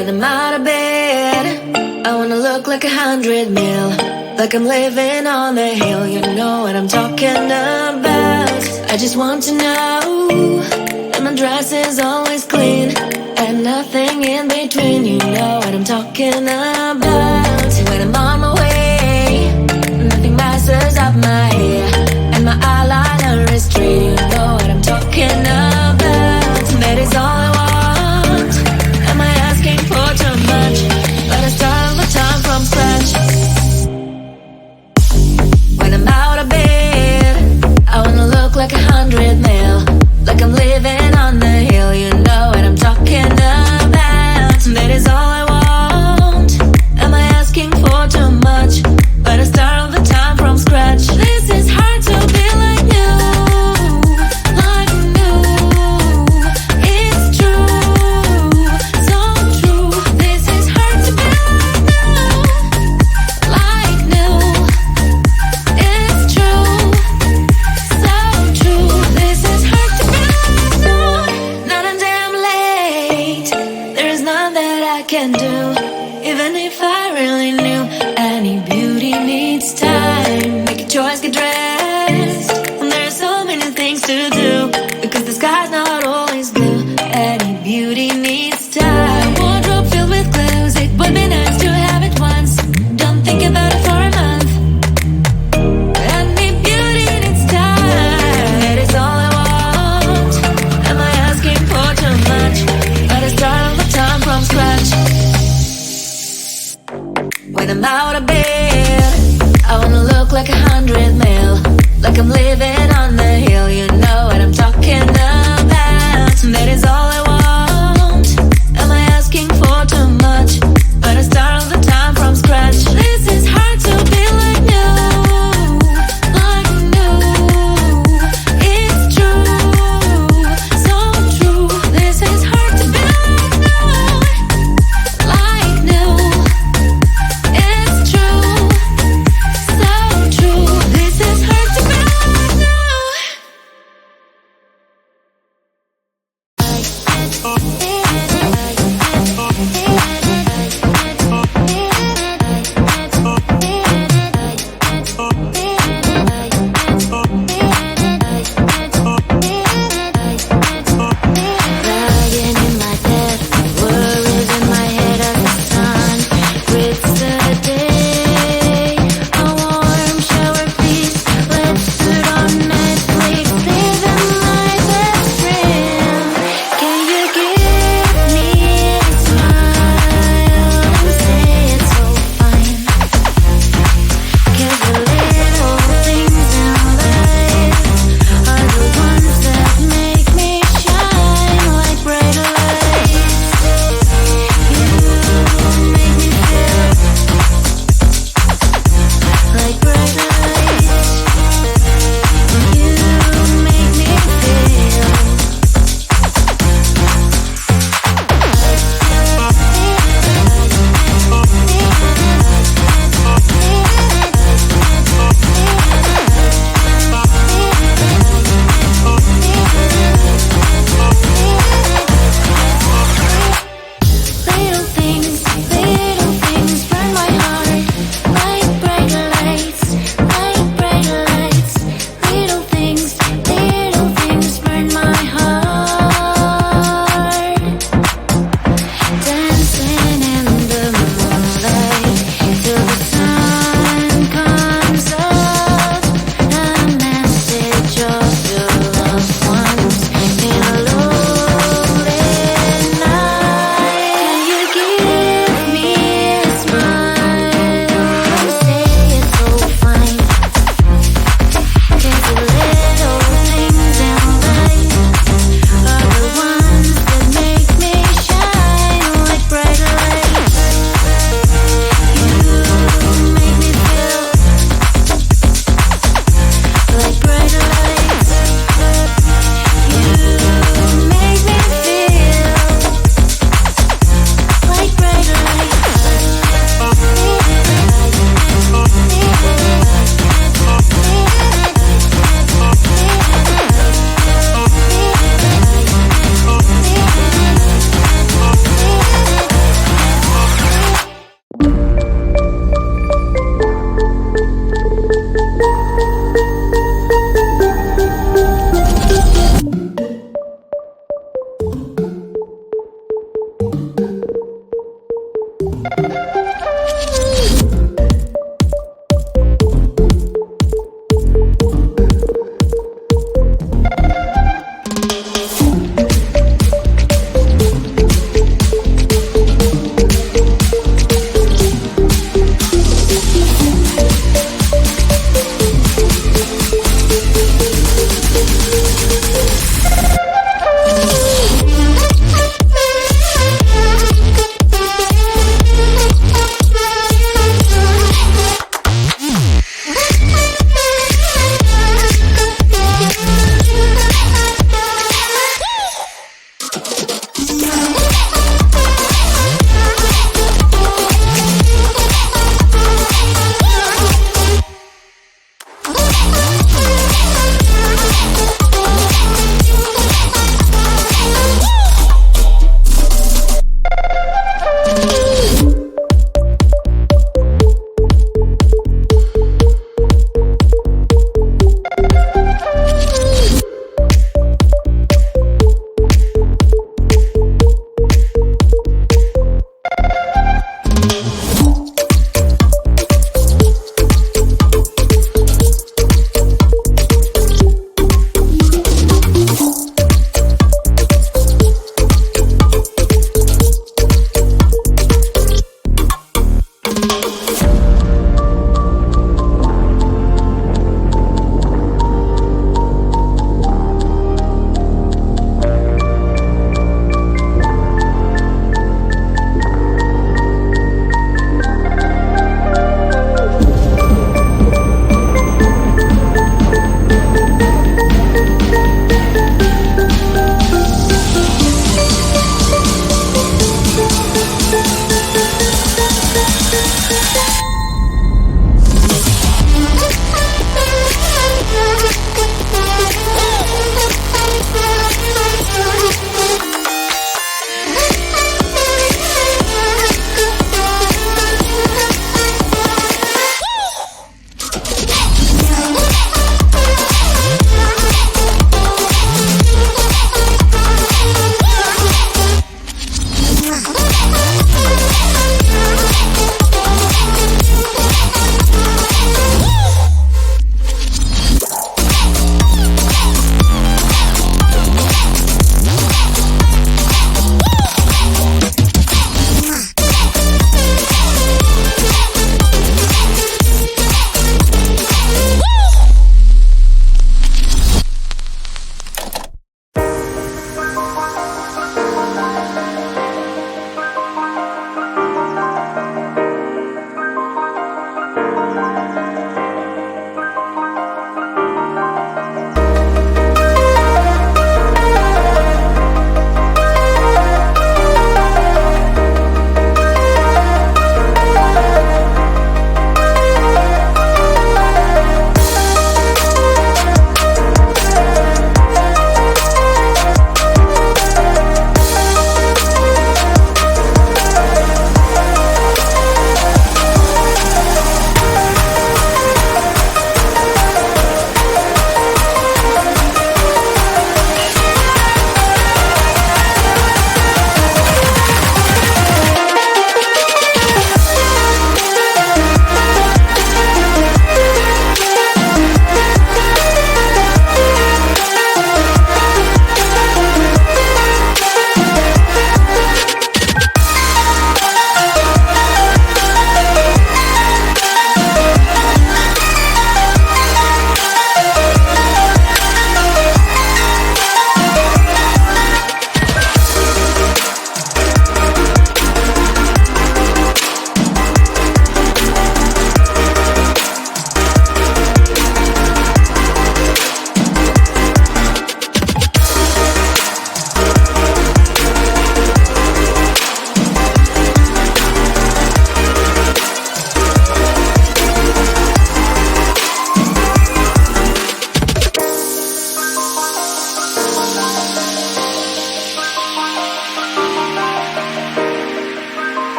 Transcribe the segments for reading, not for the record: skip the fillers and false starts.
When I'm out of bed, I wanna look like 100 mil, like I'm living on the hill. You know what I'm talking about. I just want to know that my dress is always clean and nothing in between. You know what I'm talking about. When I'm on my way, nothing messes up my hair, and my eyeliner is straight. You know what I'm talking about. That is all I want. Am I asking for too much? But I start all the time from scratch. When I'm out of bed, I wanna look like 100 mil, like I'm living on the hill. You know what I'm talking about. That is all I want. Am I asking for too much? But I start all the time from scratch. This is hard to be like you, like new. It's true, so true. This is hard to be like new, it's true, so true. This is hard to be like new. Not a damn late. There is none that I can do, even if I really knew. Any beauty needs time. Make a choice, get dressed, and there are so many things to do, because the sky's not always blue. Any beauty needs time. Wardrobe filled with clothes, it would be nice to have it once. Don't think about it for a month. Any beauty needs time. That is all I want. Am I asking for too much? But I start all the time from scratch. When I'm out of bed, I wanna look like 100 mil, like I'm living on the hill. You know what I'm talking about. That is all I want. Am I asking for too much? But I start all the time from scratch. This is hard to be like new, like new. It's true, so true. This is hard to be like new, like new. It's true, so true. This is hard to be like new. Lying in my bed, worries in my head as the sun breaks the day. A warm shower piece, let's put on Netflix, even my best friend. Can you give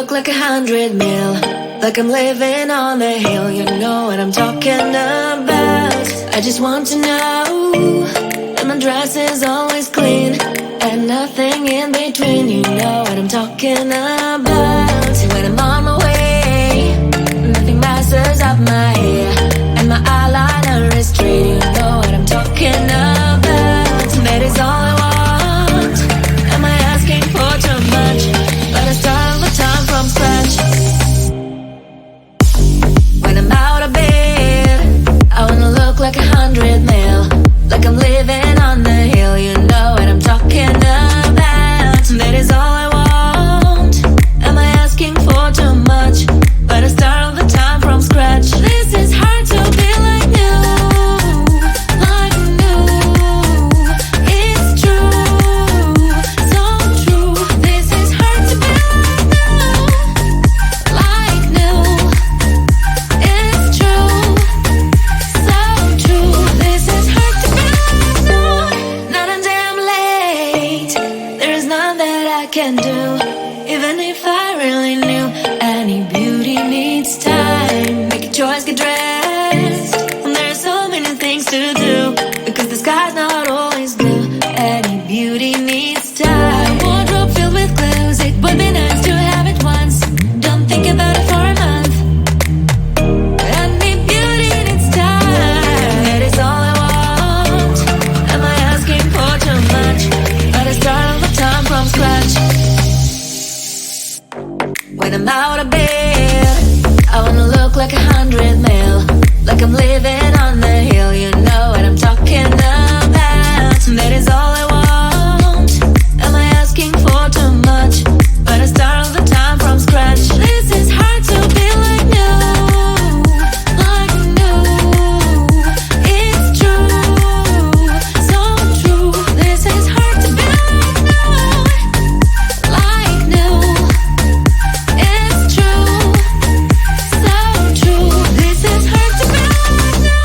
look like 100 mil, like I'm living on the hill. You know what I'm talking about. I just want to know that my dress is always clean and nothing in between. You know what I'm talking about. When I'm on my way, nothing messes up my hair, and my eyeliner is straight. You know what I'm talking about. That is all I want. Am I asking for too much? But I start all the time from scratch. When I'm out of bed, I wanna look like 100 mil, like I'm living on the hill. You know what I'm talking about. That is all I want. Am I asking for too much? But I start all the time from scratch. This is hard to be like new, like new. It's true, so true. This is hard to be like new, it's true, so true. This is hard to be like new. Not a damn late. There's none that I can do, even if I really knew. Any beauty needs time. Make a choice, get dressed. And there's so many things to do, because the sky's not always blue. Any beauty needs time. Wardrobe filled with clothes, it would be nice to have it once. Don't think about it for a month. Any beauty needs time. That is all I want. Am I asking for too much? But I start all the time from scratch. When I'm out of bed, I wanna look like 100 mil, like I'm living on the hill. You know what I'm talking about. That is all I want. Am I asking for too much? But I start all the time from scratch. This is hard to be like new, like new. It's true, so true. This is hard to be like new. It's true, so true. This is hard to be like new.